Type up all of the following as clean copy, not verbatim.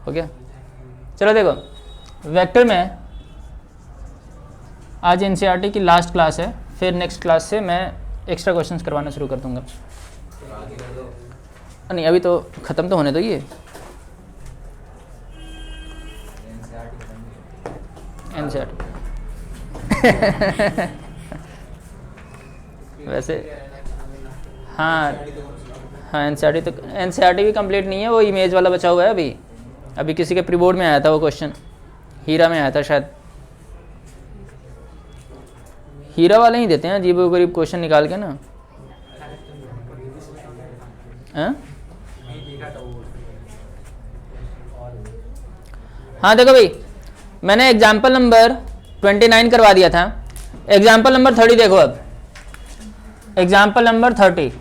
हो गया। चलो देखो वेक्टर में आज एनसीईआरटी की लास्ट क्लास है, फिर नेक्स्ट क्लास से मैं एक्स्ट्रा क्वेश्चंस करवाना शुरू कर दूंगा। नहीं अभी तो ख़त्म तो होने दो ये एनसीईआरटी वैसे हाँ एनसीईआरटी भी कंप्लीट नहीं है, वो इमेज वाला बचा हुआ है। अभी किसी के प्री बोर्ड में आया था वो क्वेश्चन, हीरा में आया था शायद। हीरा वाले ही देते हैं अजीब गरीब क्वेश्चन निकाल के ना। हाँ देखो भाई, मैंने एग्जाम्पल नंबर 29 करवा दिया था। एग्जाम्पल नंबर 30 देखो, अब एग्जाम्पल नंबर 30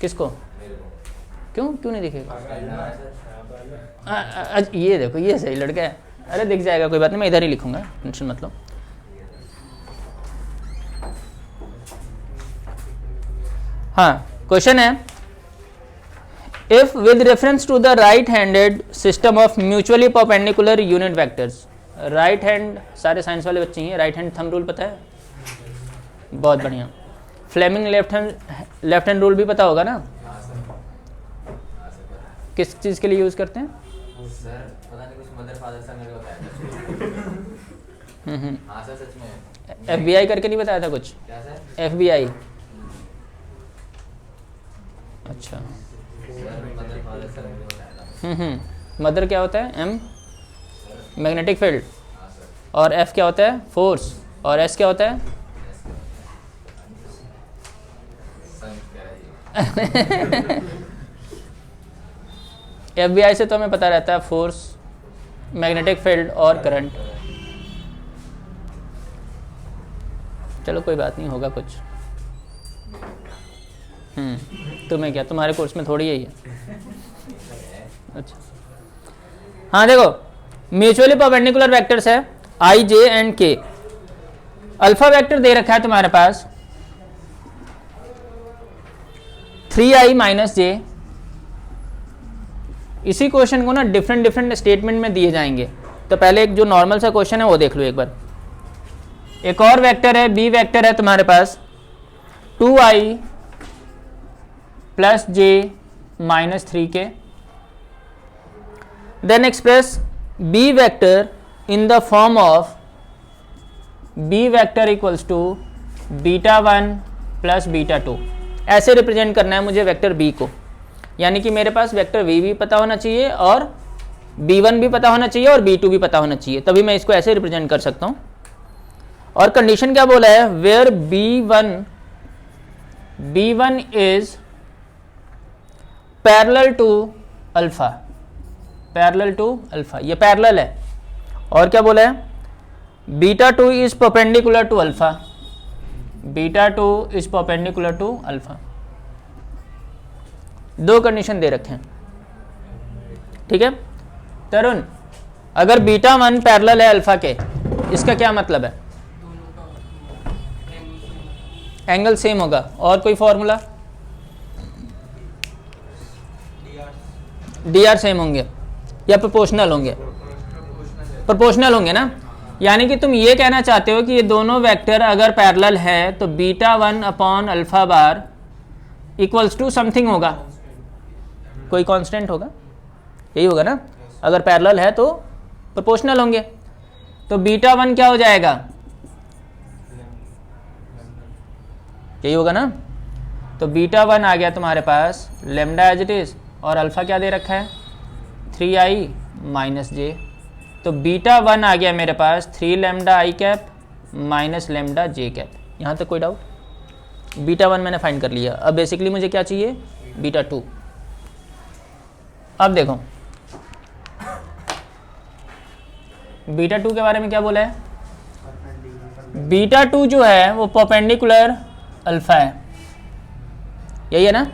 किसको क्यों नहीं दिखेगा? ये देखो ये सही लड़का है। अरे दिख जाएगा, कोई बात नहीं, मैं इधर ही लिखूंगा, टेंशन मत लो। हाँ क्वेश्चन है, if with reference to the right handed system of mutually perpendicular unit vectors. Right hand सारे साइंस वाले बच्चे हैं, राइट हैंड थंब रूल पता है? बहुत बढ़िया। फ्लेमिंग लेफ्ट हैंड रूल भी पता होगा ना? किस चीज़ के लिए यूज़ करते हैं? सर पता नहीं, कुछ मदर फादर सर मेरे को बताया था। हाँ सर सच में। FBI करके नहीं बताया था कुछ? क्या सर? FBI। अच्छा मदर फादर सर मेरे को बताया था। मदर क्या होता है? M मैग्नेटिक फील्ड, और F क्या होता है? फोर्स, और S क्या होता है? FBI से तो हमें पता रहता है फोर्स, मैग्नेटिक फील्ड और करंट। चलो कोई बात नहीं, होगा कुछ। तुम्हें क्या, तुम्हारे कोर्स में थोड़ी यही है। अच्छा हाँ देखो, म्यूचुअली परपेंडिकुलर वेक्टर्स है I, J and K। Alpha vector दे रखा है तुम्हारे पास 3i माइनस जे। इसी क्वेश्चन को ना डिफरेंट स्टेटमेंट में दिए जाएंगे, तो पहले एक जो नॉर्मल सा क्वेश्चन है वो देख लो एक बार। एक और वेक्टर है, बी वेक्टर है तुम्हारे पास 2i plus j minus 3k। Then express b vector in the form of b vector equals to beta 1 plus beta 2। ऐसे रिप्रेजेंट करना है मुझे वेक्टर बी को, यानी कि मेरे पास वेक्टर वी भी पता होना चाहिए और b1 भी पता होना चाहिए और b2 भी पता होना चाहिए, तभी मैं इसको ऐसे रिप्रेजेंट कर सकता हूँ। और कंडीशन क्या बोला है? Where b1 is parallel to alpha, parallel to alpha, ये पैरेलल है। और क्या बोला है? Beta 2 is perpendicular to alpha, beta 2 is perpendicular to alpha. दो कंडीशन दे रखे हैं, ठीक है। तरुण, अगर बीटा 1 पैरेलल है अल्फा के, इसका क्या मतलब है? एंगल सेम होगा। और कोई फॉर्मूला? dr सेम होंगे या प्रोपोर्शनल होंगे? प्रोपोर्शनल होंगे ना। यानी कि तुम ये कहना चाहते हो कि ये दोनों वेक्टर अगर पैरेलल है तो beta 1 upon alpha bar equals to something होगा, कोई कांस्टेंट होगा, यही होगा ना। अगर पैरेलल है तो प्रोपोर्शनल होंगे, तो बीटा 1 क्या हो जाएगा? यही होगा ना। तो बीटा 1 आ गया तुम्हारे पास लेमडा एज इट इज, और अल्फा क्या दे रखा है? 3i माइनस जे। तो बीटा 1 आ गया मेरे पास 3 lambda I cap minus lambda J cap. यहाँ तक कोई डाउट? बीटा 1 मैंने फाइंड कर लिया। अब बेसिकली मुझे क्या चाहिए? बीटा 2। अब देखो बीटा 2 के बारे में क्या बोला है? बीटा 2 जो है वो परपेंडिकुलर अल्फा है, यही है ना।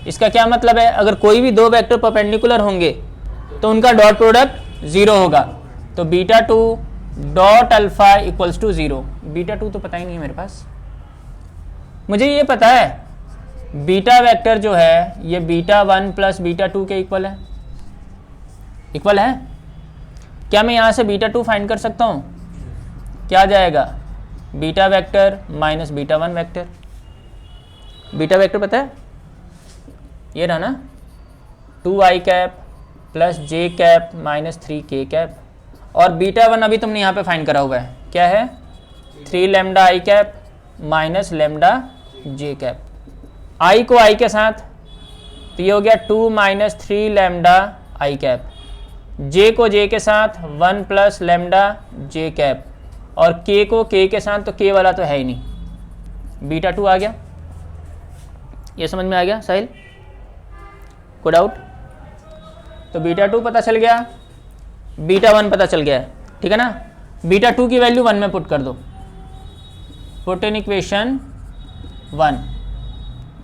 इसका क्या मतलब है? अगर कोई भी दो वेक्टर परपेंडिकुलर होंगे तो उनका डॉट प्रोडक्ट 0 होगा, तो beta 2 dot alpha equals to 0। Beta 2 तो पता ही नहीं है मेरे पास। मुझे ये पता है बीटा वेक्टर जो है ये बीटा 1 प्लस बीटा 2 के इक्वल है, इक्वल है। क्या मैं यहाँ से बीटा 2 फाइंड कर सकता हूँ? क्या आ जाएगा? Beta vector minus beta 1 vector. Beta vector पता है ये रहा ना, 2i cap plus j cap minus 3k cap, और बीटा 1 अभी तुमने यहाँ पे फाइंड करा हुआ है, क्या है? 3 lambda i cap minus lambda j cap. i को i के साथ तो ये हो गया 2 minus 3 lambda i cap, j को j के साथ 1 प्लस लैम्डा j कैप, और k को k के साथ तो k वाला तो है ही नहीं, बीटा 2 आ गया। ये समझ में आ गया साहिल? कोई डाउट? तो बीटा 2 पता चल गया, बीटा 1 पता चल गया है, ठीक है ना। बीटा 2 की वैल्यू 1 में पुट कर दो, पुट इन इक्वेशन 1।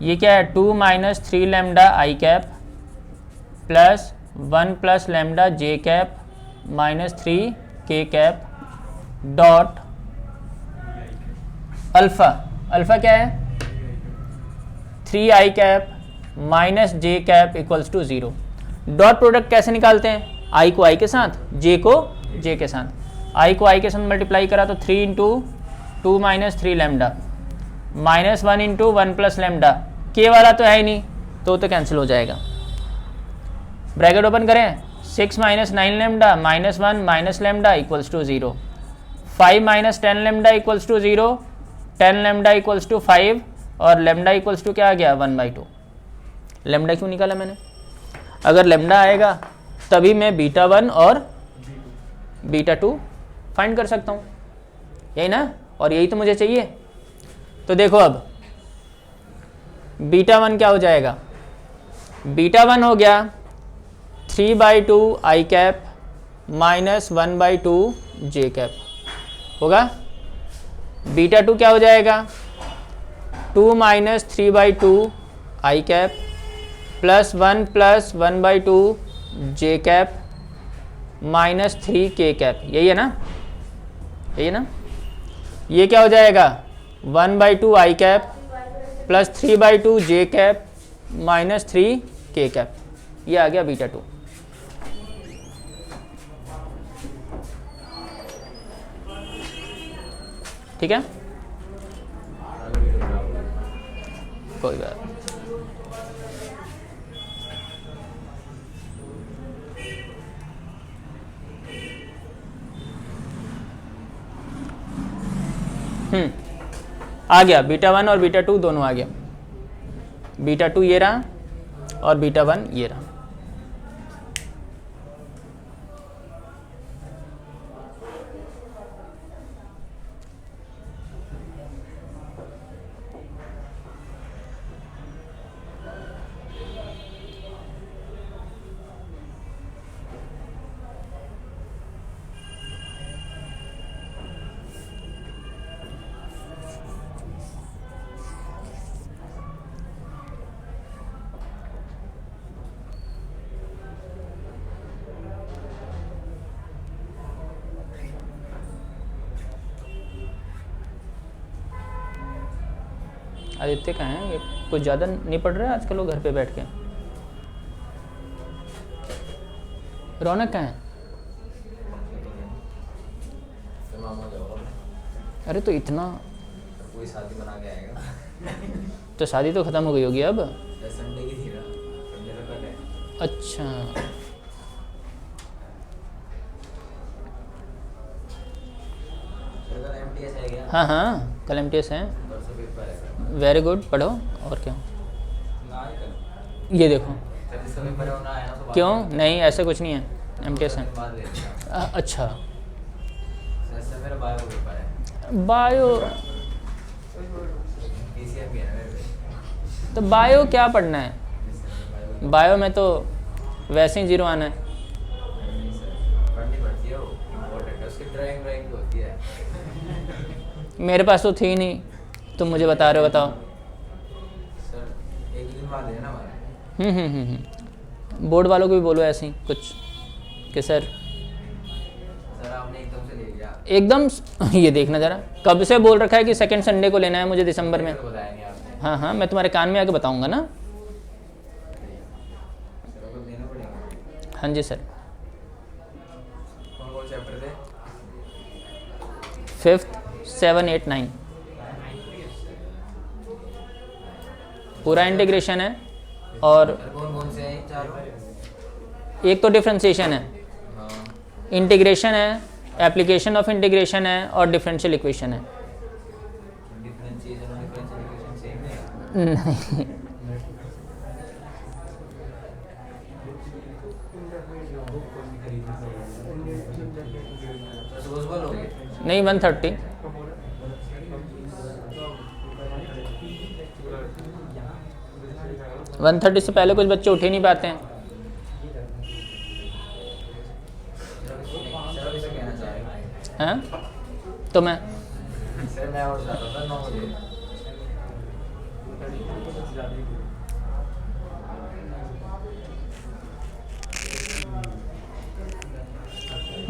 ये क्या है? 2 minus 3 lambda I cap plus 1 plus lambda J cap minus 3 K cap dot alpha. Alpha क्या है? 3 I cap minus J cap equals to 0। Dot product कैसे निकालते हैं? आई को आई के साथ, जे को जे के साथ। आई को आई के साथ मल्टीप्लाई करा तो 3 into 2 minus 3 lambda minus 1 into 1 plus lambda, के वाला तो है ही नहीं तो कैंसिल हो जाएगा। ब्रैकेट ओपन करें, 6 minus 9 lambda minus 1 minus lambda equals to 0, 5 minus 10 lambda equals to 0, 10 lambda equals to 5, और लैम्डा इक्वल्स टू क्या आ गया? 1/2। लैम्डा क्यों निकाला मैंने? अगर लैम्डा आएगा तभी मैं बीटा 1 और बीटा 2 फाइंड कर सकता हूँ, यही ना, और यही तो मुझे चाहिए। तो देखो अब बीटा 1 क्या हो जाएगा? बीटा 1 हो गया 3/2 आई कैप माइनस 1/2 जे कैप होगा। बीटा 2 क्या हो जाएगा? 2 माइनस 3/2 आई कैप प्लस 1 प्लस 1/2 जे कैप माइनस 3 के कैप, यही है ना, यही है ना। ये क्या हो जाएगा? 1/2 आई कैप प्लस 3/2 जे कैप माइनस 3 के कैप, ये आ गया बीटा 2। ठीक है, कोई बात नहीं। आ गया, बीटा 1 और बीटा 2 दोनों आ गया। बीटा 2 ये रहा और बीटा 1 ये रहा। आदित्य कहाँ हैं? ये कुछ ज़्यादा नहीं पढ़ रहे आजकल वो घर पे बैठ के। रौनक कहाँ है? अरे तो इतना कोई शादी बना के आएगा। तो शादी तो ख़त्म हो गई होगी अब। संडे की थी ना, संडे तो कल है। अच्छा, तो कल MTS है क्या? हाँ हाँ कल MTS है। परसों पेपर है। वेरी गुड, पढ़ो। और क्या? ना ही कल। ये देखो, जब इसका पेपर होना है ना तो क्यों नहीं, ऐसा कुछ नहीं है, MTS है। बाद ले लेना। अच्छा, सर मेरा बायो का पेपर है। बायो, PCM भी है ना मेरे पे। तो बायो क्या पढ़ना है? बायो बायो में तो वैसे ही 0 आना है। नहीं सर, पढ़नी पड़ती है वो, इम्पोर्टेंट है। उसकी ड्राइंग होती है। मेरे पास तो थी नहीं, तुम मुझे बता रहे हो, बताओ। सर एक दिन बाद है ना हमारा। बोर्ड वालों को भी बोलो ऐसे ही कुछ कि सर आपने एकदम से ले लिया। एकदम ये देखना ज़रा, कब से बोल रखा है कि सेकंड संडे को लेना है मुझे दिसंबर में। बताया नहीं आपने। हाँ हाँ, मैं तुम्हारे कान में आके बताऊंगा ना। सर को देना पड़ेगा। हाँ जी सर। कौन कौन चैप्टर थे? 5th 7 8 9 पूरा इंटीग्रेशन है। और सर कौन कौन से हैं चारों? एक तो डिफरेंशिएशन है, हाँ। इंटीग्रेशन है, एप्लीकेशन ऑफ इंटीग्रेशन है, और डिफरेंशियल इक्वेशन है। डिफरेंशिएशन और डिफरेंशियल इक्वेशन सेम है? नहीं तो रोज बोलोगे? नहीं 130। 130 से पहले कुछ बच्चे उठ ही नहीं पाते हैं। सर अभी से कहना चाह रहे हैं। हैं तो मैं सर मैं और जाता था 9 बजे।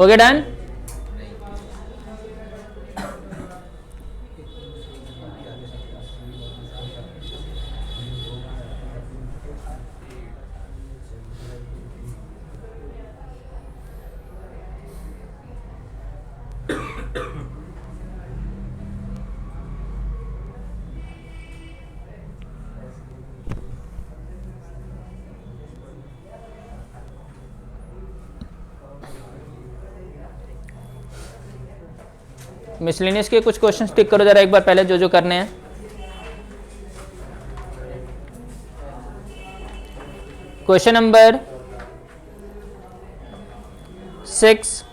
Okay done. मिसलेनियस के कुछ क्वेश्चंस टिक करो जरा एक बार पहले, जो जो करने हैं। क्वेश्चन नंबर 6,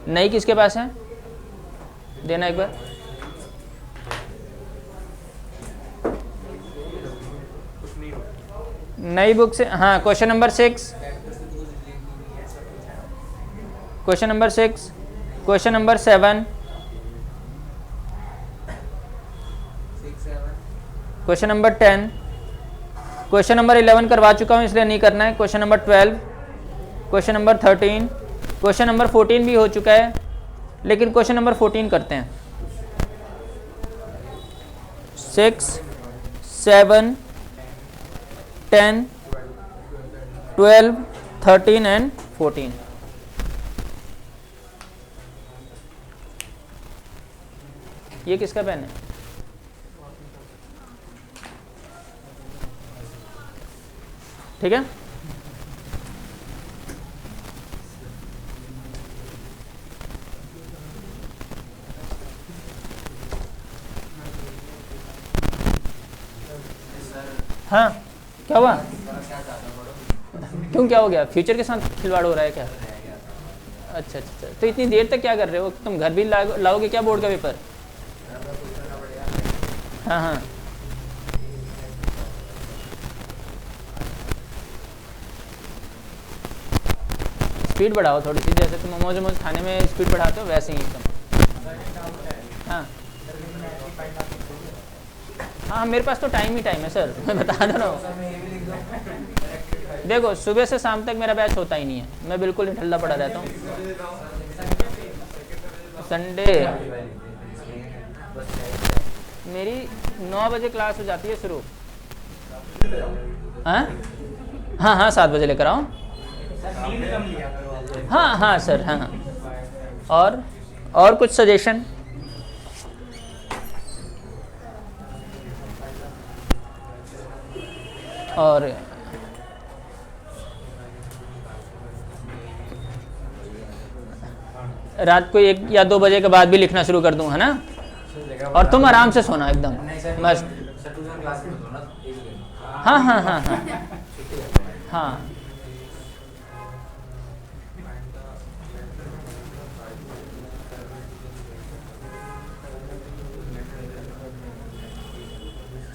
नई किसके पास है, देना एक बार। नई बुक से, हाँ। Question number 6, question number 6, question number 7, question number 10, question number 11 करवा चुका हूँ इसलिए नहीं करना है। Question number 12, question number 13, question number 14 भी हो चुका है, लेकिन क्वेश्चन नंबर 14 करते हैं। 6, 7, 10, 12, 13 एंड 14। ये किसका पेन है? ठीक है। हाँ क्या हुआ? क्यों, क्या हो गया? फ्यूचर के साथ खिलवाड़ हो रहा है क्या? अच्छा अच्छा, तो इतनी देर तक क्या कर रहे हो? तुम घर भी लाओगे क्या बोर्ड का पेपर? हाँ हाँ, स्पीड बढ़ाओ थोड़ी सी, जैसे तुम मोमोज वोमोज खाने में स्पीड बढ़ाते हो वैसे ही एकदम। हाँ हाँ, मेरे पास तो टाइम ही टाइम है सर, मैं बता दे रहा हूँ। देखो सुबह से शाम तक मेरा बैच होता ही नहीं है, मैं बिल्कुल ही ठल्ला पड़ा रहता हूँ। संडे मेरी 9 बजे क्लास हो जाती है शुरू। हाँ हाँ हाँ, 7 बजे लेकर आओ। हाँ हाँ सर, हाँ। और कुछ सजेशन? और रात को 1 या 2 बजे के बाद भी लिखना शुरू कर दूँ, है ना? और तुम आराम से सोना एकदम मस्त। हाँ हाँ हाँ हाँ हाँ।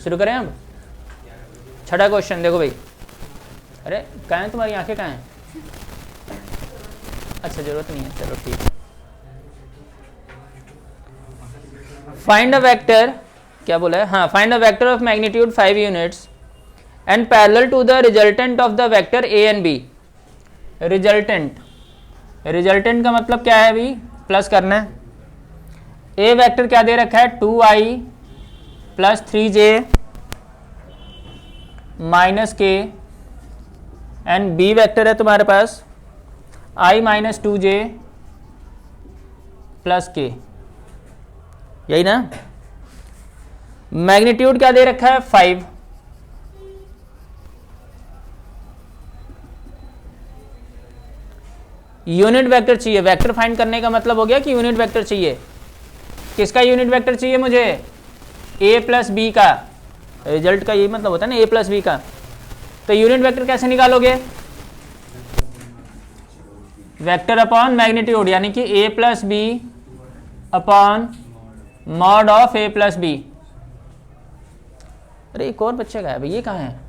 शुरू करें अब? छठा क्वेश्चन देखो भाई। अरे कहाँ है तुम्हारी आंखें, कहाँ हैं? अच्छा जरूरत नहीं है, चलो ठीक है। फाइंड अ वेक्टर, क्या बोला है? हाँ, find a vector of magnitude 5 units and parallel to the resultant of the vector a and b. Resultant का मतलब क्या है अभी? प्लस करना है। ए वेक्टर क्या दे रखा है 2i प्लस 3j माइनस के, एंड बी वेक्टर है तुम्हारे पास i माइनस 2j प्लस के, यही ना। मैग्नीट्यूड क्या दे रखा है 5। यूनिट वेक्टर चाहिए। वेक्टर फाइंड करने का मतलब हो गया कि यूनिट वेक्टर चाहिए। किसका यूनिट वेक्टर चाहिए मुझे? a प्लस बी का। रिजल्ट का यही मतलब होता है ना, a प्लस बी का। तो यूनिट वेक्टर कैसे निकालोगे? वेक्टर अपॉन मैग्नीट्यूड, यानी कि a plus b upon mod of a plus b. अरे एक और बच्चे का है भाई, ये कहाँ है?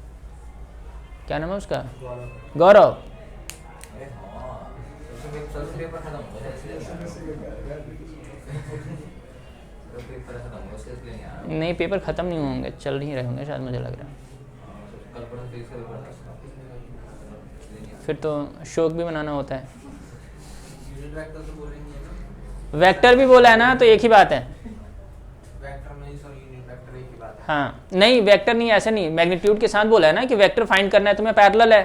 क्या नाम है उसका? गौरव। नहीं, पेपर खत्म नहीं होंगे, चल नहीं रहे होंगे शायद, मुझे लग रहा है। फिर तो शोक भी बनाना होता है। वेक्टर भी बोला है ना, तो एक ही बात है। हाँ नहीं, वेक्टर नहीं, ऐसे नहीं, मैग्नीट्यूड के साथ बोला है ना कि वेक्टर फाइंड करना है तुम्हें, पैरेलल है,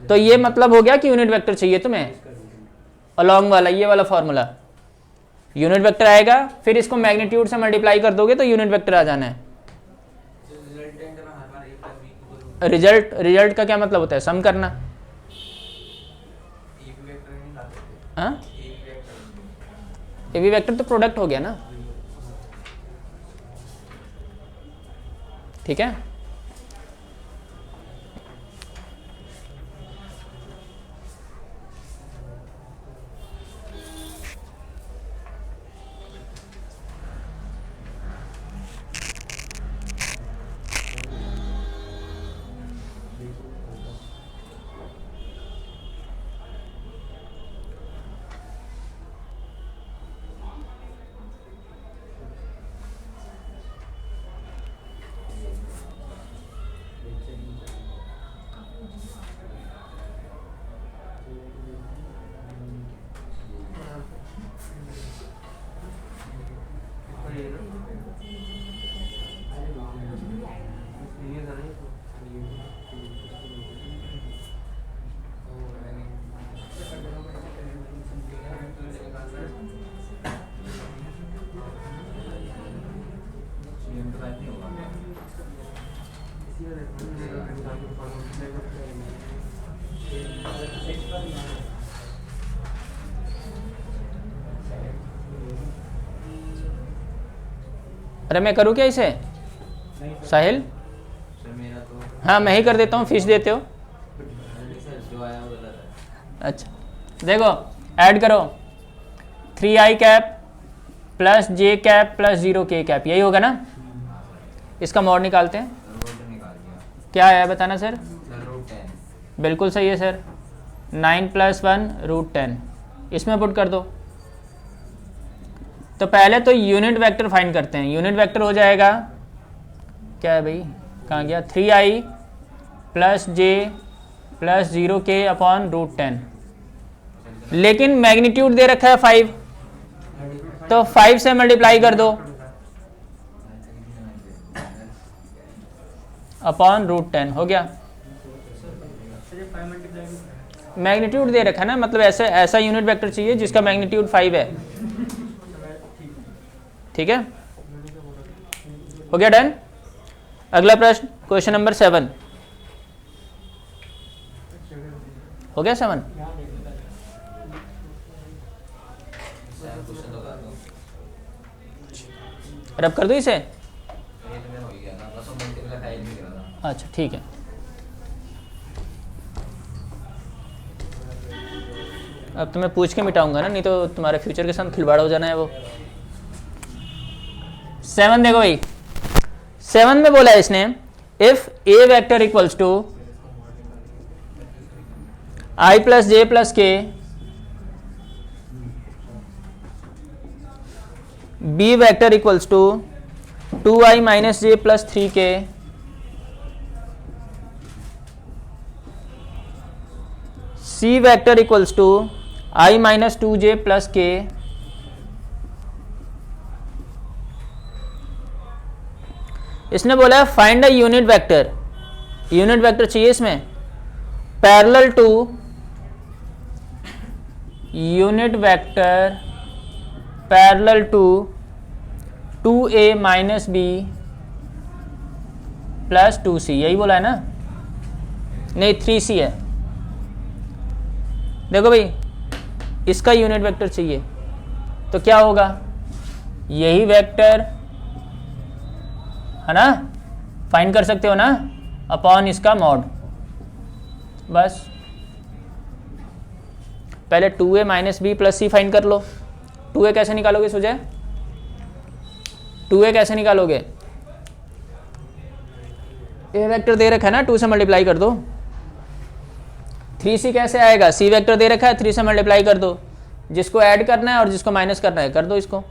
तो ये मतलब हो गया कि यूनिट वेक्टर चाहिए तुम्हें अलोंग वाला, ये वाला फॉर्मूला। यूनिट वेक्टर आएगा, फिर इसको मैग्नीट्यूड से मल्टीप्लाई कर दोगे तो यूनिट वेक्टर आ जाना है। रिजल्ट का क्या मतलब होता है? सम करना। हाँ, ए बी वेक्टर तो प्रोडक्ट हो गया ना, ठीक है। अरे मैं करूँ क्या इसे? साहिल, हाँ मैं ही कर देता हूँ, फीस देते हो। अच्छा देखो, ऐड करो 3i cap plus j cap plus 0k cap, यही होगा ना। इसका मॉड निकालते हैं। क्या है बताना सर? बिल्कुल सही है सर, 9 + 1 √10, इसमें पुट कर दो। तो पहले तो यूनिट वेक्टर फाइंड करते हैं। यूनिट वेक्टर हो जाएगा, क्या है भाई, कहाँ गया, 3i plus j plus 0k upon √10। लेकिन मैग्नीट्यूड दे रखा है 5, तो 5 से मल्टीप्लाई कर दो अपॉन √10, हो गया। मैग्नीट्यूड दे रखा है ना, मतलब ऐसा यूनिट वेक्टर चाहिए जिसका मैग्नीट्यूड 5 है, ठीक है। हो गया, डन। अगला प्रश्न, क्वेश्चन नंबर 7 हो गया। 7 रब कर दो इसे। अच्छा ठीक है, अब तो मैं पूछ के मिटाऊंगा ना, नहीं तो तुम्हारे फ्यूचर के साथ खिलवाड़ हो जाना है वो। 7 देखो भाई, 7 में बोला है इसने, if A vector equals to i plus J plus K, B vector equals to 2i minus J plus 3k, C vector equals to i minus 2j plus k, इसने बोला है find a unit vector, unit vector चाहिए इसमें parallel to unit vector parallel to 2a minus B plus 2c, यही बोला है ना? नहीं 3c है। देखो भाई इसका यूनिट वेक्टर चाहिए तो क्या होगा, यही वेक्टर है ना, फाइंड कर सकते हो ना, अपॉन इसका मॉड। बस पहले 2a माइनस बी प्लस सी फाइंड कर लो। 2a कैसे निकालोगे सुजय? 2a कैसे निकालोगे? ए वेक्टर दे रखा है ना, 2 से मल्टीप्लाई कर दो। 3c कैसे आएगा? c वेक्टर दे रखा है, 3 से मल्टीप्लाई कर दो। जिसको ऐड करना है और जिसको माइनस करना है कर दो इसको।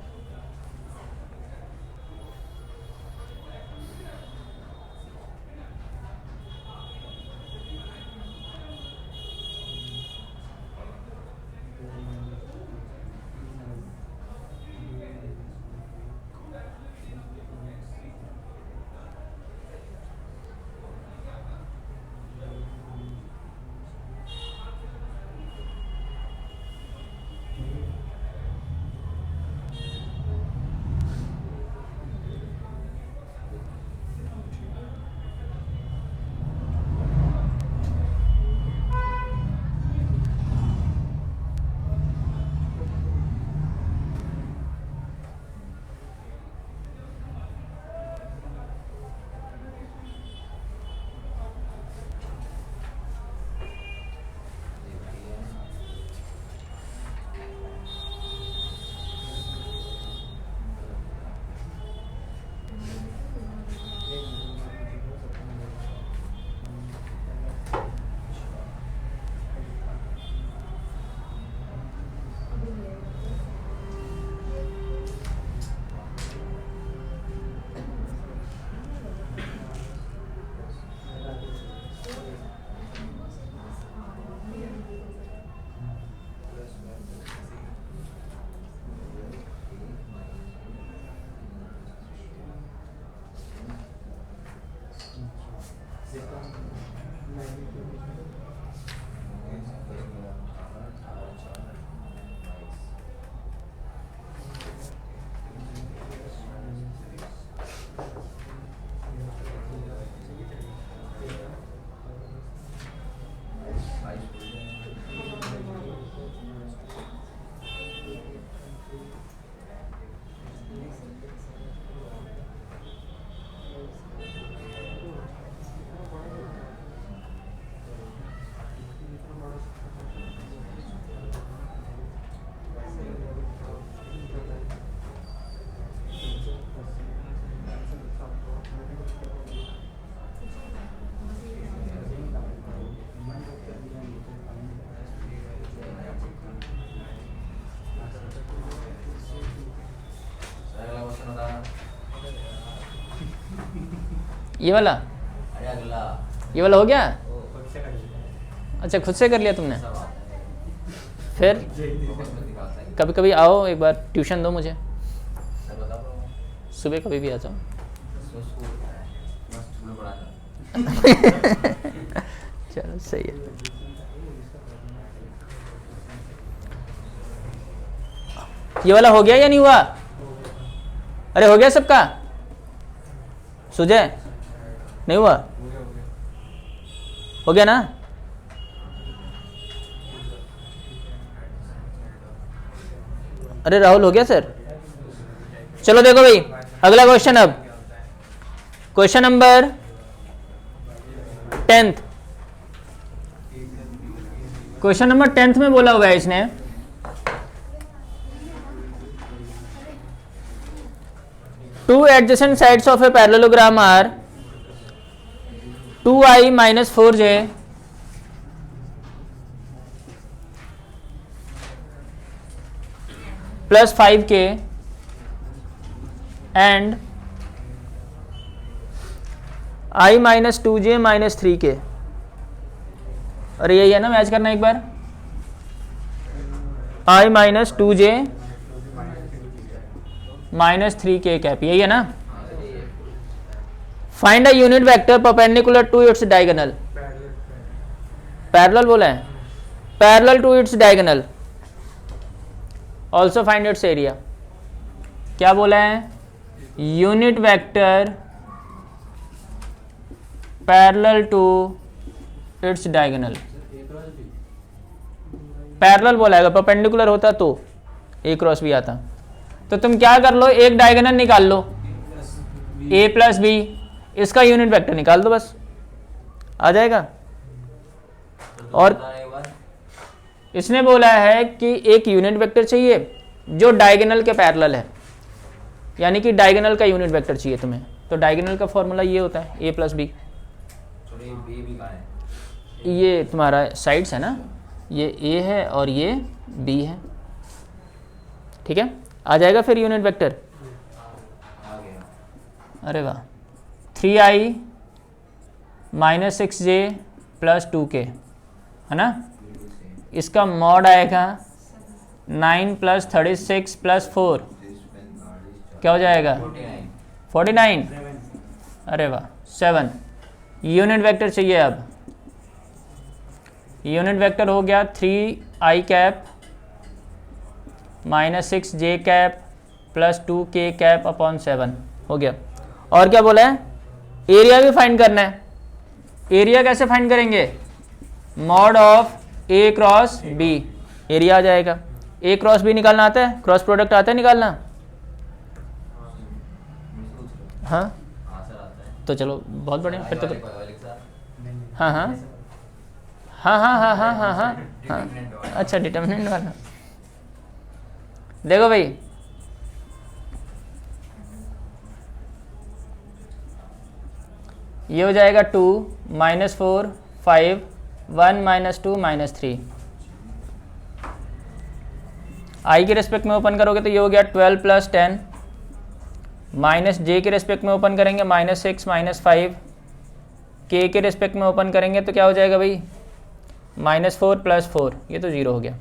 ये वाला, अरे अगला ये वाला हो गया? खुद से कर लिया। अच्छा खुद से कर लिया तुमने? सब आता है। फिर फोकस में दिखाता है। कभी कभी आओ, एक बार ट्यूशन दो मुझे, सर बता रहा हूँ। सुबह कभी भी आ जाओ। बस स्कूल है। बस स्कूल में पढ़ाता है। चलो सही है। ये वाला हो गया या नहीं हुआ? अरे हो गया सबका? सुजय नहीं हुआ? हो गया ना? अरे राहुल हो गया सर? चलो देखो भाई अगला क्वेश्चन। अब question number 10th, question number 10th में बोला हुआ है इसने two adjacent sides of a parallelogram are 2i minus 4j plus 5k and i minus 2j minus 3k। अरे यही है ना, मैच करना एक बार। i minus 2j minus 3k cap, यही है ना? Find a unit vector perpendicular to its diagonal, parallel बोला है, parallel to its diagonal, also find its area. क्या बोला है? Unit vector parallel to its diagonal, parallel बोला है, परपेंडिकुलर होता तो ए क्रॉस बी आता। तो तुम क्या कर लो, एक डायगोनल निकाल लो, ए प्लस बी, इसका यूनिट वेक्टर निकाल दो, बस आ जाएगा। और इसने बोला है कि एक यूनिट वेक्टर चाहिए जो डायगोनल के पैरेलल है, यानी कि डायगोनल का यूनिट वेक्टर चाहिए तुम्हें। तो डायगोनल का फॉर्मूला ये होता है ए प्लस बी। ये तुम्हारा साइड्स है ना, ये ए है और ये बी है, ठीक है, आ जाएगा फिर यूनिट वेक्टर। अरे वाह, 3i minus 6j plus 2k है ना, इसका मॉड आएगा 9 प्लस 36 प्लस 4, क्या हो जाएगा 49। अरे वाह 7। यूनिट वेक्टर चाहिए अब, यूनिट वेक्टर हो गया 3i cap minus 6j cap plus 2k cap upon 7 हो गया। और क्या बोला है? एरिया भी फाइंड करना है। एरिया कैसे फाइंड करेंगे? Mod of A cross B, area आ जाएगा। ए क्रॉस बी निकालना आता है, क्रॉस प्रोडक्ट आता है निकालना? हाँ तो चलो बहुत बढ़िया फिर तो। हाँ हाँ हाँ हाँ हाँ हाँ हाँ हाँ हाँ, अच्छा डिटर्मिनेंट वाला। देखो भाई, ये हो जाएगा 2 माइनस 4 5 1 माइनस 2 माइनस 3। आई के रेस्पेक्ट में ओपन करोगे तो ये हो गया 12 प्लस 10, माइनस जे के रेस्पेक्ट में ओपन करेंगे माइनस 6 माइनस 5, के के रेस्पेक्ट में ओपन करेंगे तो क्या हो जाएगा भाई माइनस 4 प्लस 4, ये तो 0 हो गया।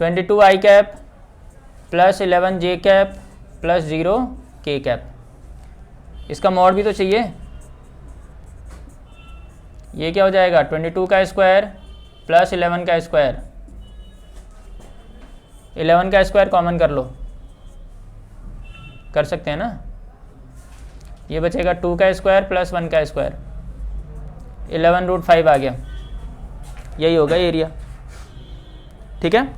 22 आई कैप प्लस 11 जे कैप प्लस 0 के कैप, इसका मॉड भी तो चाहिए। ये क्या हो जाएगा 22 का स्क्वायर प्लस 11 का स्क्वायर, 11 का स्क्वायर कॉमन कर लो, कर सकते हैं ना। ये बचेगा 2 का स्क्वायर प्लस 1 का स्क्वायर, 11√5 आ गया, यही होगा एरिया, ठीक है।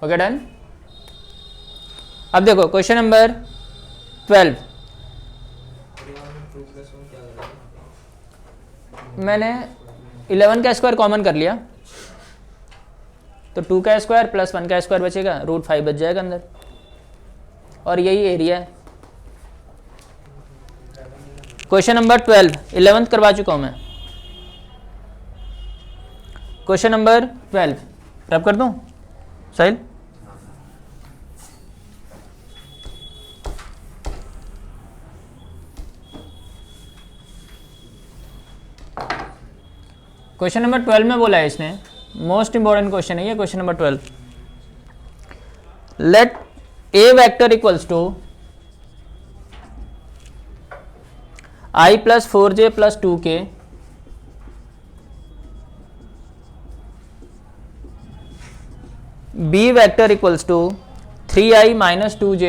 Okay done. अब देखो क्वेश्चन नंबर 12, मैंने 11 का स्क्वायर कॉमन कर लिया तो 2 का स्क्वायर प्लस 1 का स्क्वायर बचेगा, √5 बच जाएगा अंदर, और यही एरिया है। क्वेश्चन नंबर 12 11th करवा चुका हूं मैं। क्वेश्चन नंबर 12 रब कर दूं साहिल? क्वेश्चन नंबर 12 में बोला है इसने, मोस्ट इंपॉर्टेंट क्वेश्चन है ये question number 12। Let a vector equals to i plus 4j plus 2k b vector equals to 3i minus 2j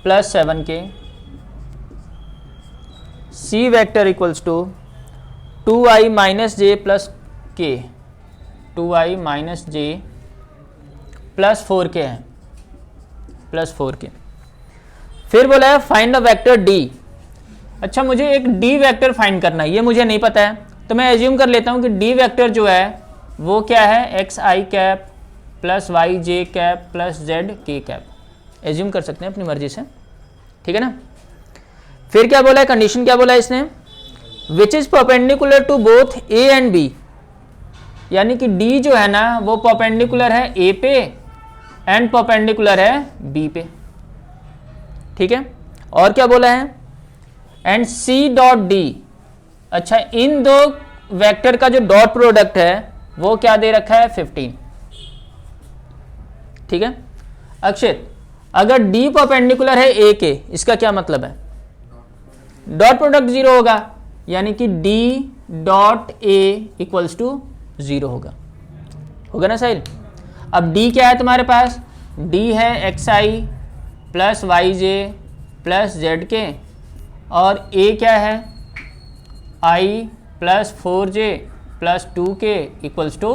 plus 7k, c vector equals to 2i minus j plus k, 2i minus j plus 4k है, plus 4k। फिर बोला है find the vector d। अच्छा, मुझे एक d vector find करना है, ये मुझे नहीं पता है, तो मैं एज्यूम कर लेता हूँ कि d वेक्टर जो है वो क्या है, xi cap plus yj cap plus zk cap. Assume कर सकते हैं अपनी मर्जी से, ठीक है ना। फिर क्या बोला है, कंडीशन क्या बोला है इसने, which is perpendicular to both a and b, यानी कि d जो है ना वो परपेंडिकुलर है a पे एंड परपेंडिकुलर है b पे, ठीक है। और क्या बोला है, एंड c डॉट d। अच्छा, इन दो वेक्टर का जो डॉट प्रोडक्ट है वो क्या दे रखा है, 15, ठीक है। अक्षित, अगर d परपेंडिकुलर है a के, इसका क्या मतलब है, डॉट प्रोडक्ट 0 होगा, यानी कि d dot a equals to 0 होगा ना साहिल। अब d क्या है तुम्हारे पास, d है xi plus yj plus zk, और a क्या है, i plus 4j plus 2k equals to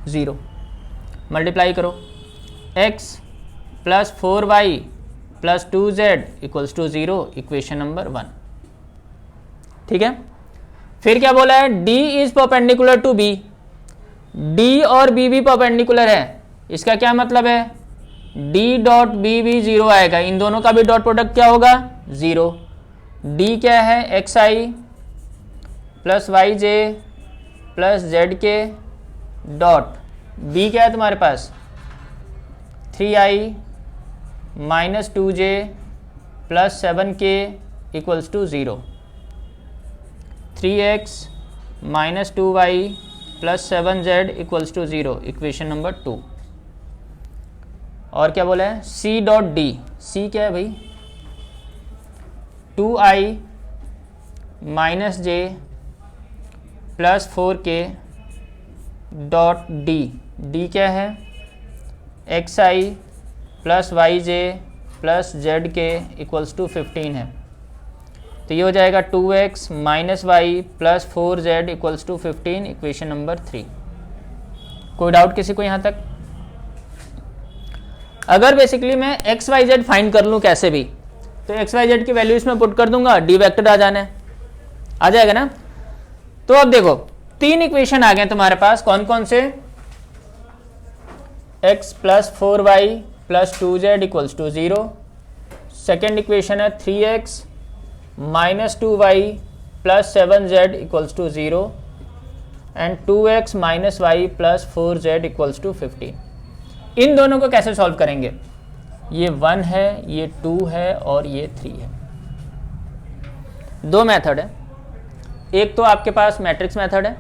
0। Multiply करो, x plus 4y plus 2z equals to 0, equation number 1, ठीक है। फिर क्या बोला है, d is perpendicular to b, d और b भी परपेंडिकुलर है, इसका क्या मतलब है, d डॉट b भी 0 आएगा, इन दोनों का भी डॉट प्रोडक्ट क्या होगा, 0। d क्या है, xi plus yj plus zk dot b क्या है तुम्हारे पास, 3i minus 2j plus 7k equals to 0, 3x minus 2y plus 7z equals to 0, equation number 2। और क्या बोला है, c डॉट d, c क्या है भाई, 2i minus j plus 4k dot d, d क्या है, xi plus yj plus zk equals to 15 है, तो ये हो जाएगा 2x minus y plus 4z equals to 15, equation number 3। कोई डाउट किसी को यहाँ तक। अगर बेसिकली मैं एक्स वाई जेड फाइंड कर लूँ कैसे भी, तो एक्स वाई जेड की वैल्यू इसमें पुट कर दूंगा, डी वेक्टर आ जाना है, आ जाएगा ना। तो अब देखो 3 इक्वेशन आ गए तुम्हारे पास, कौन कौन से, x plus 4y plus 2z equals to 0, second equation है 3x minus 2y plus 7z equals to 0 and 2x minus y plus 4z equals to 15। इन दोनों को कैसे सॉल्व करेंगे, ये 1 है, ये 2 है और ये 3 है। 2 मेथड है, एक तो आपके पास मैट्रिक्स मेथड है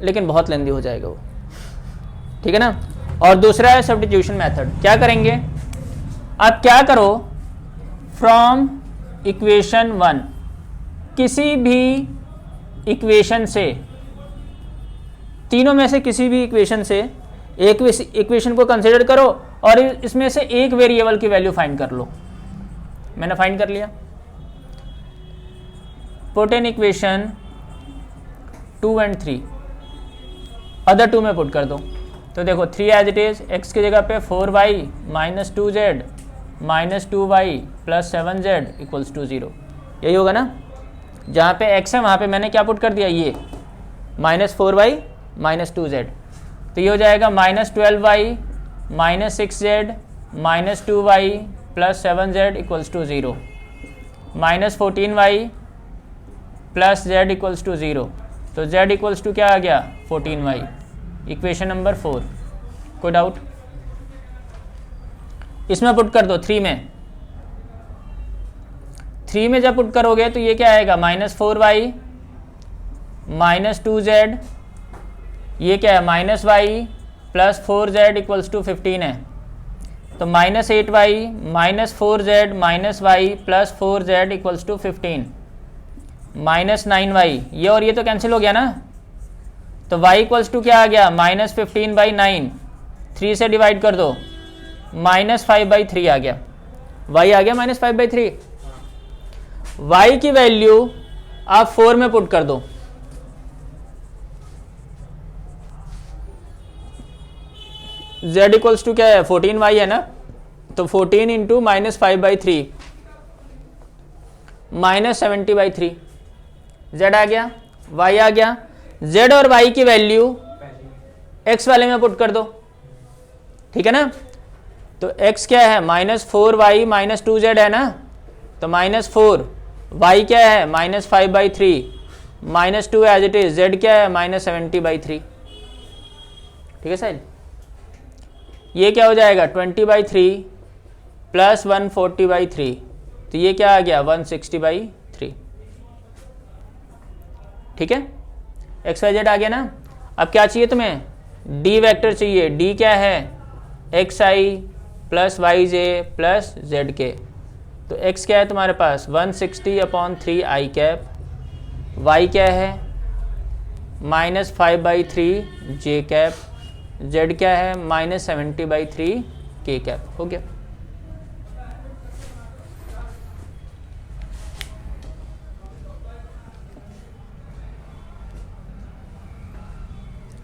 लेकिन बहुत लेंदी हो जाएगा वो, ठीक है ना, और दूसरा है सब्स्टिट्यूशन मेथड। क्या करेंगे, आप क्या करो, फ्रॉम इक्वेशन 1 किसी भी इक्वेशन से, तीनों में से किसी भी इक्वेशन से एक इक्वेशन को कंसिडर करो और इसमें से एक वेरिएबल की वैल्यू फाइंड कर लो। मैंने फाइंड कर लिया, put in equation 2 and 3, other 2 में पुट कर दो। तो देखो 3 एज इट इज, x की जगह पे 4y minus 2z minus 2y plus 7z equals to 0, यही होगा ना। जहाँ पे x है वहाँ पे मैंने क्या पुट कर दिया, ये माइनस 4y माइनस 2z, तो ये हो जाएगा minus 12y minus 6z minus 2y plus 7z equals to 0, minus 14y plus z equals to 0, तो z इक्वल्स टू क्या आ गया, 14y, इक्वेशन नंबर 4। कोई डाउट, इसमें पुट कर दो 3 में, 3 में जब पुट करोगे तो ये क्या आएगा, माइनस 4y माइनस 2z, ये क्या है minus y plus 4z equals to 15 है, तो minus 8y minus 4z minus y plus 4z equals to 15, minus 9y, ये और ये तो कैंसिल हो गया ना, तो y इक्वल्स टू क्या आ गया, -15/9, 3 से डिवाइड कर दो, -5/3 आ गया, y आ गया -5/3। y की वैल्यू आप 4 में पुट कर दो, z इक्वल्स टू क्या है, 14y है ना, तो 14 इंटू -5/3 -70/3, z आ गया, y आ गया। z और y की वैल्यू x वाले में पुट कर दो, ठीक है ना। तो x क्या है, -4y -2z है ना, तो -4, y क्या है -5/3 -2 एज इट इज, z क्या है -70/3, ठीक है सर। ये क्या हो जाएगा 20/3 प्लस 140/3, तो ये क्या आ गया 160/3, ठीक है। एक्स वाई जेड आ गया ना। अब क्या चाहिए तुम्हें, डी वेक्टर चाहिए। डी क्या है, एक्स आई प्लस वाई जे प्लस जेड के। तो एक्स क्या है तुम्हारे पास 160/3 आई कैप, वाई क्या है -5/3 जे कैप, जेड क्या है -70/3 के कैप। हो गया।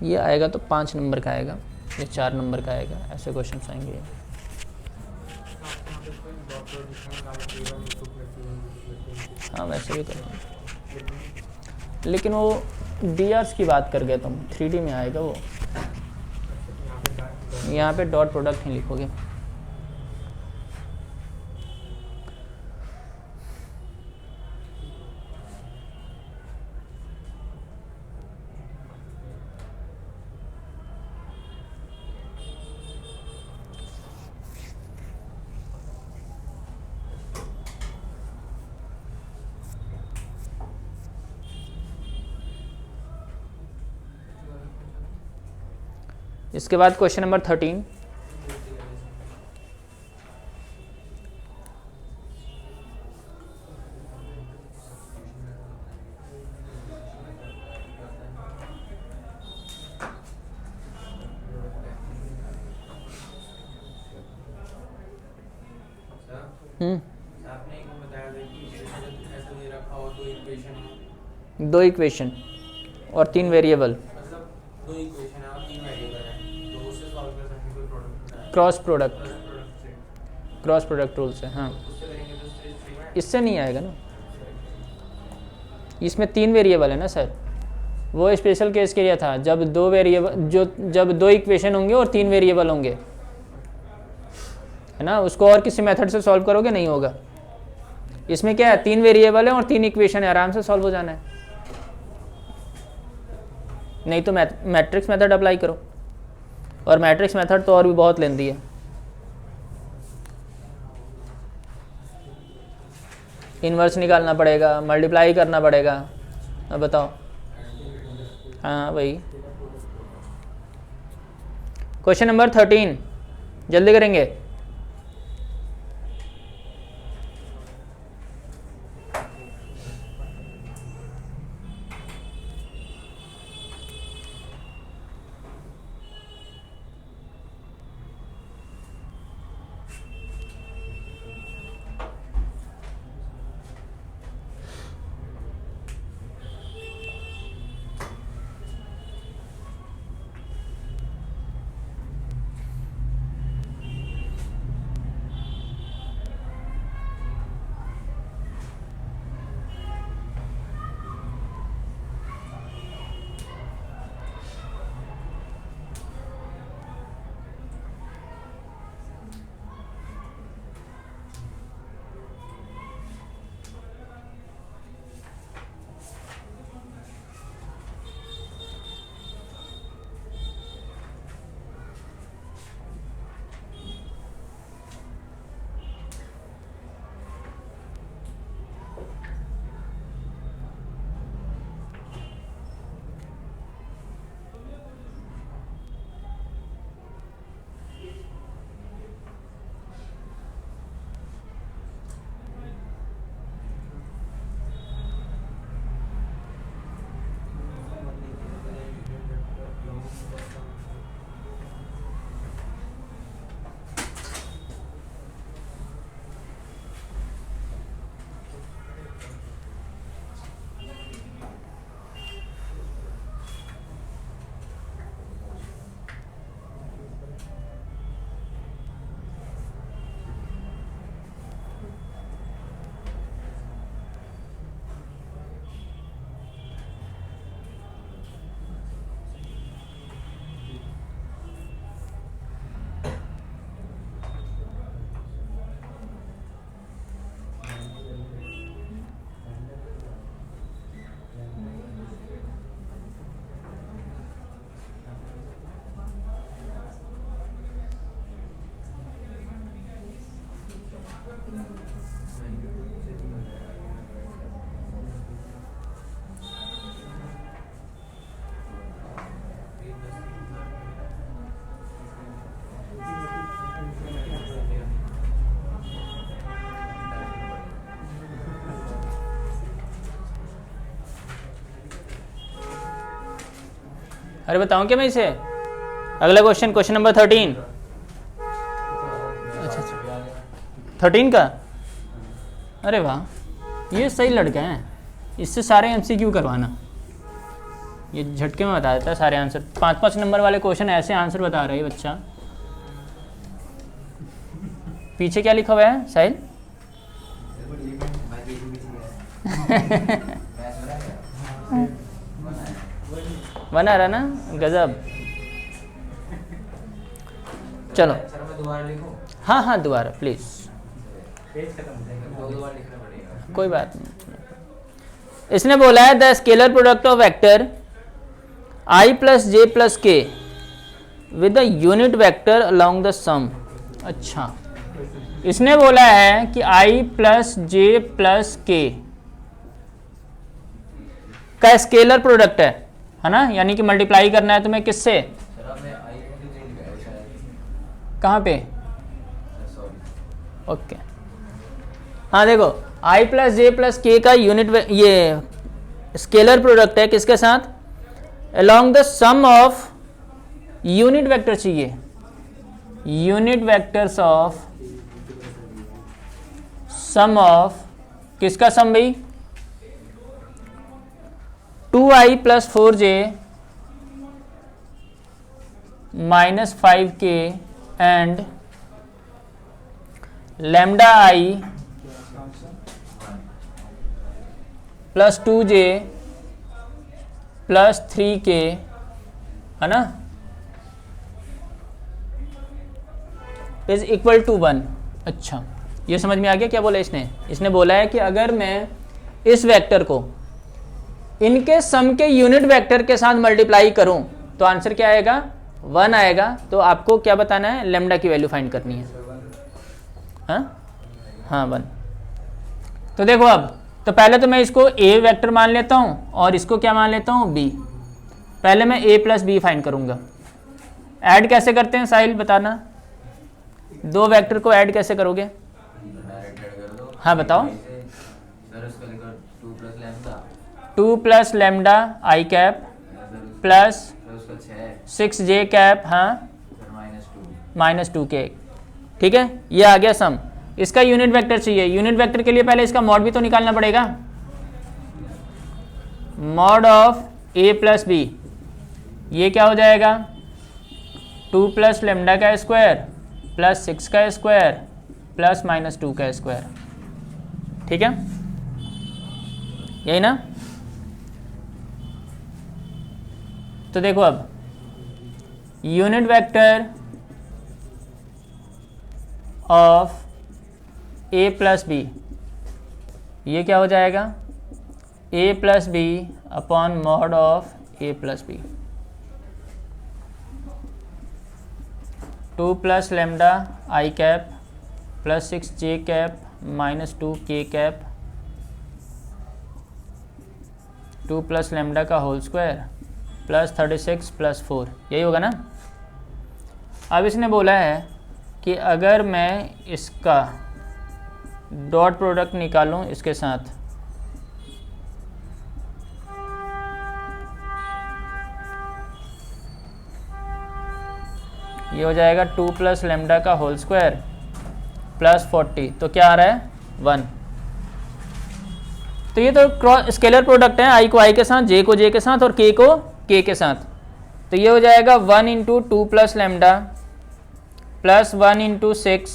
ये आएगा तो 5 नंबर का आएगा, ये 4 नंबर का आएगा, ऐसे क्वेश्चन आएंगे। हाँ वैसे भी करते हैं, लेकिन वो डीआर्स की बात कर गए तुम, 3D में आएगा वो। यहाँ पे डॉट प्रोडक्ट ही लिखोगे। इसके बाद क्वेश्चन नंबर 13, आपने एक बताया था कि ऐसा दे रखा हो तो इक्वेशन, 2 इक्वेशन और 3 वेरिएबल, मतलब 2 इक्वेशन है और 3 वेरिएबल है, तो उससे सॉल्व कर सकते हैं कोई प्रोडक्ट, क्रॉस प्रोडक्ट, प्रोडक्ट से, क्रॉस प्रोडक्ट रूल से। हाँ उससे करेंगे तो स्टेज 3 में इससे नहीं आएगा ना, इसमें 3 वेरिएबल है ना सर। वो स्पेशल केस के लिए था जब 2 वेरिएबल, जब 2 इक्वेशन होंगे और 3 वेरिएबल होंगे, है ना। उसको और किसी मेथड से सॉल्व करोगे नहीं होगा। इसमें क्या है, 3 वेरिएबल है और 3 इक्वेशन है, आराम से सॉल्व हो जाना है। नहीं तो मैट्रिक्स मेथड अप्लाई करो, और मैट्रिक्स मेथड तो और भी बहुत लेंदी है। इन्वर्स निकालना पड़ेगा, मल्टीप्लाई करना पड़ेगा। अब बताओ, हाँ वही। क्वेश्चन नंबर 13 जल्दी करेंगे। अरे बताऊं क्या मैं इसे? अगला क्वेश्चन, क्वेश्चन नंबर 13। अच्छा 13 का, अरे वाह ये सही लड़का है, इससे सारे MCQ करवाना, ये झटके में बता देता है सारे आंसर। 5-5 नंबर वाले क्वेश्चन ऐसे आंसर बता रहा है बच्चा। पीछे क्या लिखा हुआ है साहिल? बना रहा ना, गजब। चलो सर मैं दोबारा लिखूं? हाँ हाँ दोबारा प्लीज, पेज खत्म हो जाएगा, दो बार लिखना पड़ेगा। कोई बात नहीं। इसने बोला है the scalar product of vector I plus J plus K with the unit vector along the sum. अच्छा, इसने बोला है कि I प्लस जे प्लस के का स्केलर प्रोडक्ट है ना, यानी कि मल्टीप्लाई करना है तुम्हें किससे? सर आपने आई को चेंज किया है शायद। कहाँ पे? सॉरी। ओके हाँ देखो, I प्लस जे प्लस के का यूनिट ये स्केलर प्रोडक्ट है किसके साथ? Along the sum of unit vector चाहिए, unit vectors of sum of किसका सम भाई? 2i plus 4j minus 5k and lambda i plus 2j plus 3k, है ना, इज इक्वल टू 1। अच्छा ये समझ में आ गया क्या बोला इसने? इसने बोला है कि अगर मैं इस वेक्टर को इनके सम के यूनिट वेक्टर के साथ मल्टीप्लाई करूं तो आंसर क्या आएगा? 1 आएगा। तो आपको क्या बताना है? लेम्डा की वैल्यू फाइंड करनी है। हाँ 1। तो देखो अब, तो पहले तो मैं इसको a वेक्टर मान लेता हूं और इसको क्या मान लेता हूं? b। पहले मैं a प्लस बी फाइंड करूंगा। ऐड कैसे करते हैं साहिल बताना? दो वेक्टर को ऐड कैसे करोगे? डायरेक्ट ऐड कर दो। हाँ बताओ। सर उसका लिखो 2 plus lambda 2 plus lambda i cap plus उसका 6j कैप, हाँ सर माइनस 2k। ठीक है, ये आ गया सम। इसका यूनिट वेक्टर चाहिए। यूनिट वेक्टर के लिए पहले इसका मॉड भी तो निकालना पड़ेगा। Mod of a plus b, ये क्या हो जाएगा? 2 प्लस लेम्डा का स्क्वायर प्लस 6 का स्क्वायर प्लस माइनस 2 का स्क्वायर। ठीक है, यही ना? तो देखो अब unit vector of a plus b, ये क्या हो जाएगा? a plus b upon mod of a plus b. 2 plus lambda i cap plus 6j cap minus 2k cap 2 plus lambda का होल स्क्वायर प्लस 36 प्लस 4, यही होगा ना? अब इसने बोला है कि अगर मैं इसका डॉट प्रोडक्ट निकालूं इसके साथ, ये हो जाएगा 2 प्लस लेम्डा का होल स्क्वायर प्लस 40, तो क्या आ रहा है? 1। तो ये तो क्रॉस स्केलर प्रोडक्ट है, i को i के साथ, j को j के साथ और k को k के साथ। तो ये हो जाएगा 1 into 2 plus lambda plus 1 into 6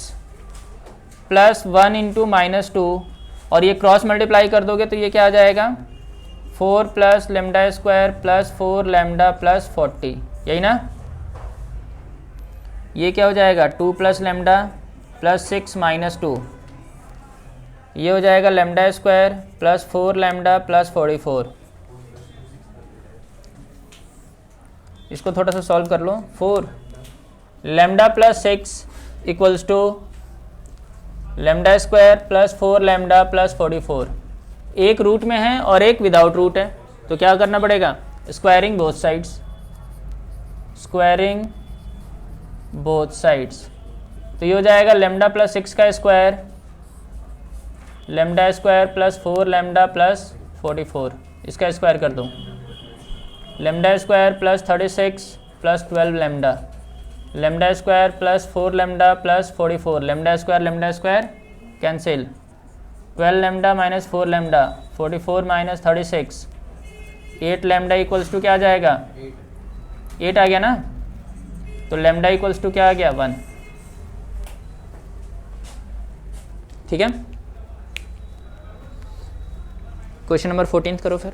plus 1 into minus 2, और ये क्रॉस मल्टीप्लाई कर दोगे तो ये क्या आ जाएगा? 4 plus lambda square plus 4 lambda plus 40, यही ना? ये क्या हो जाएगा? 2 प्लस लेम्डा प्लस 6 माइनस 2, ये हो जाएगा lambda square plus 4 lambda plus 44। इसको थोड़ा सा सॉल्व कर लो। 4 lambda plus 6 equals to lambda square plus 4 lambda plus 44। एक रूट में है और एक विदाउट रूट है, तो क्या करना पड़ेगा? Squaring both sides, squaring both sides. तो ये हो जाएगा लेम्डा प्लस 6 का square lambda square plus 4 lambda plus 44, इसका स्क्वायर कर दो। Lambda square plus 36 plus 12 lambda, lambda square plus 4 lambda plus 44, lambda square cancel, 12 lambda minus 4 lambda, 44 minus 36, 8 lambda equals to क्या आ जाएगा, 8 आ गया ना, तो लेमडा इक्वल्स टू क्या आ गया, 1। ठीक है, क्वेश्चन नंबर 14 करो फिर।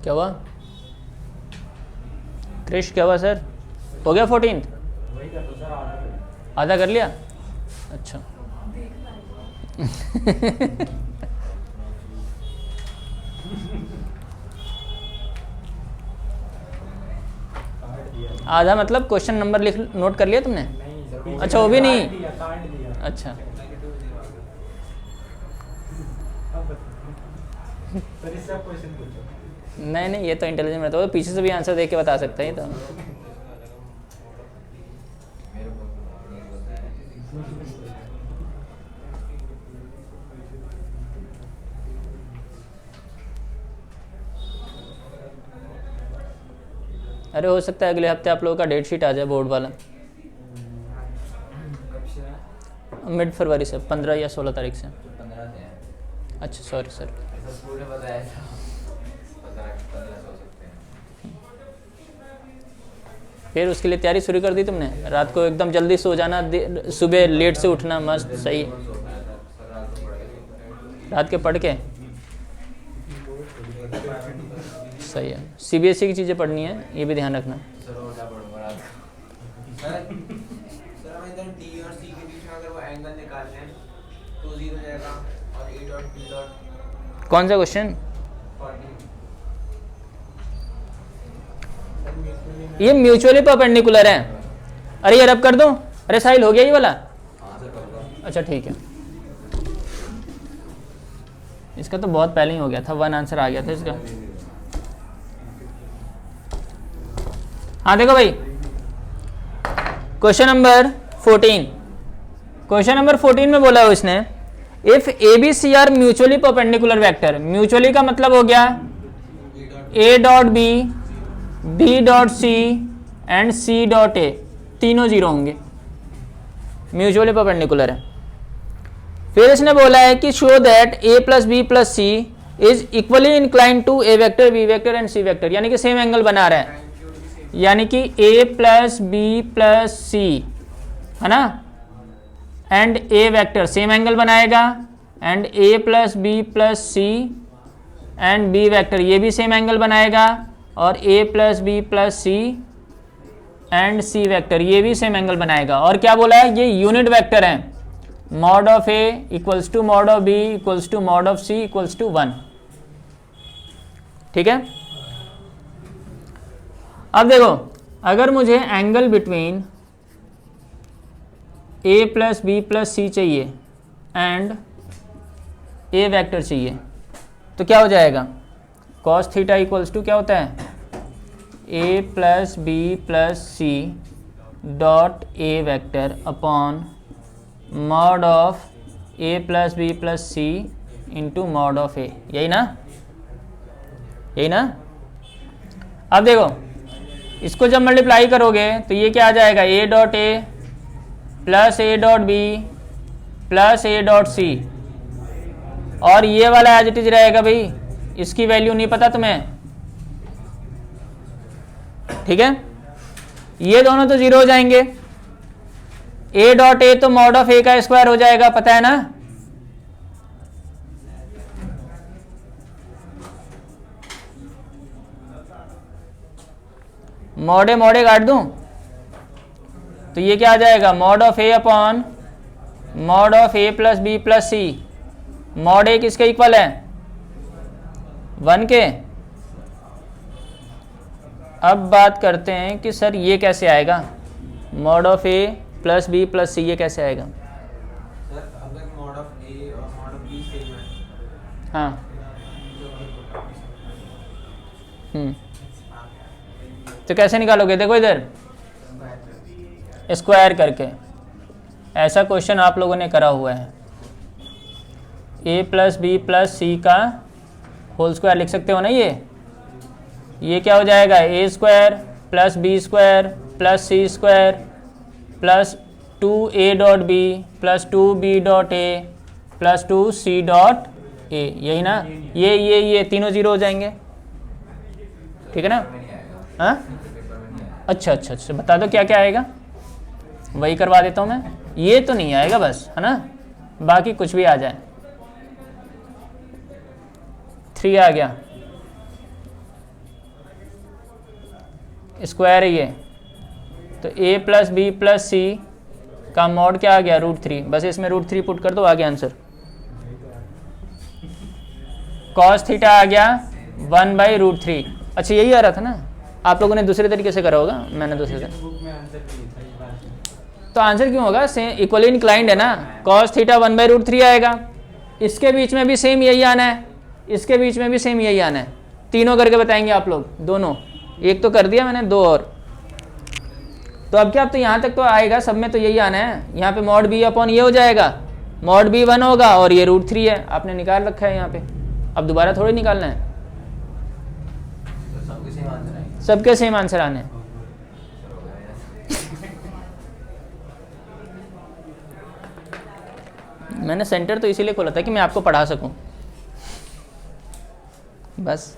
क्या हुआ क्रिश, क्या हुआ सर, हो गया 14? आधा कर लिया, अच्छा। आधा मतलब क्वेश्चन नंबर लिख नोट कर लिया तुमने? अच्छा वो भी नहीं, अच्छा नहीं ये तो इंटेलिजेंट रहता है, पीछे से भी आंसर देख के बता सकता है तो। अरे हो सकता है अगले हफ्ते आप लोगों का डेट शीट आ जाए बोर्ड वाला, मिड फरवरी से, 15 या 16 तारीख से। 15 से है। अच्छा सॉरी सर, ऐसा स्कूल ने बताया था 15 हो सकते हैं। फिर उसके लिए तैयारी शुरू कर दी तुमने? रात को एकदम जल्दी सो जाना, सुबह लेट से उठना, मस्त सही। रात के पढ़ के सही है। सीबीएसई की चीज़ें पढ़नी है, ये भी ध्यान रखना। सर मैं इधर डी और सी के बीच में अगर वो एंगल निकालने हैं तो 0 हो जाएगा और ए डॉट बी डॉट। कौन सा क्वेश्चन? ये म्यूचुअली परपेंडिकुलर है। अरे ये रब कर दूं? अरे साहिल हो गया ये वाला? अच्छा ठीक है, इसका तो बहुत पहले ही हो गया था, 1 आंसर आ गया था इसका। हाँ देखो भाई, क्वेश्चन नंबर 14, क्वेश्चन नंबर 14 में बोला है उसने, if a b c are mutually perpendicular vector. Mutually का मतलब हो गया a dot b, b dot c and c dot a, तीनों जीरो होंगे, म्यूचुअली परपेंडिकुलर है। फिर इसने बोला है कि show that A plus B plus C is equally incline to A vector, B vector and C vector, यानी कि सेम एंगल बना रहा है, यानी कि A plus B plus C है ना, and A vector same angle बनाएगा, and A plus B plus C and B vector ये भी सेम एंगल बनाएगा, और A plus B plus C and C vector ये भी सेम एंगल बनाएगा। और क्या बोला है, ये यूनिट वेक्टर है, mod of a equals to mod of b equals to mod of c equals to 1। ठीक है, अब देखो, अगर मुझे angle between a plus B plus c चाहिए एंड ए वेक्टर चाहिए, तो क्या हो जाएगा, कॉस थीटा इक्वल्स टू क्या होता है, A plus B plus C dot A vector upon mod of A plus B plus C into mod of A, यही ना, यही ना। अब देखो, इसको जब मल्टीप्लाई करोगे तो ये क्या आ जाएगा, a dot A plus a dot B plus a dot c, और ये वाला एज इट इज रहेगा भाई, इसकी वैल्यू नहीं पता तुम्हें, ठीक है। ये दोनों तो जीरो हो जाएंगे, ए डॉट ए तो मॉड ऑफ ए का स्क्वायर हो जाएगा, पता है ना। मॉडे मॉडे काट दूं तो ये क्या आ जाएगा, mod of A upon mod of A plus B plus C. Mod A किसके इक्वल है, 1 के। अब बात करते हैं कि सर ये कैसे आएगा, mod of A plus B plus C, ये कैसे आएगा। सर अगर मॉड ऑफ ए और मॉड ऑफ बी सेम है, हाँ तो कैसे निकालोगे, देखो इधर स्क्वायर करके। ऐसा क्वेश्चन आप लोगों ने करा हुआ है, ए प्लस बी प्लस सी का होल स्क्वायर लिख सकते हो ना। ये क्या हो जाएगा, A square plus B square plus C square plus 2a dot B plus 2b dot A plus 2c dot A, यही ना। ये तीनों जीरो हो जाएंगे, ठीक है ना। हाँ अच्छा अच्छा अच्छा, बता दो क्या क्या आएगा, वही करवा देता हूँ मैं। ये तो नहीं आएगा बस, है ना, बाकी कुछ भी आ जाए। 3 आ गया, स्क्वायर है ये, तो a प्लस बी प्लस सी का मॉड क्या आ गया, √3। बस इसमें √3 पुट कर दो, आ गया आंसर। cos थीटा आ गया 1/√3। अच्छा यही आ रहा था ना, आप लोगों ने दूसरे तरीके से करा होगा, मैंने दूसरे तरीके। तो आंसर क्यों होगा, सेम इक्वली इंक्लाइंड है ना, cos थीटा 1/√3 आएगा। इसके बीच में भी सेम यही आना है, इसके बीच में भी सेम यही आना है। तीनों करके बताएंगे आप लोग, दोनों। एक तो कर दिया मैंने, 2 और। तो अब क्या, अब तो यहाँ तक तो आएगा, सब में तो यही आना है। यहाँ पे मॉड बी अपॉन ये हो जाएगा, मॉड बी 1 होगा और ये √3 है, आपने निकाल रखा है यहाँ पे। अब दोबारा थोड़ी निकालना है, तो सबके सेम आंसर आएंगे। सबके सेम आंसर आने हैं। मैंने सेंटर तो इसीलिए खोला था कि मैं आपको पढ़ा सकूं, बस।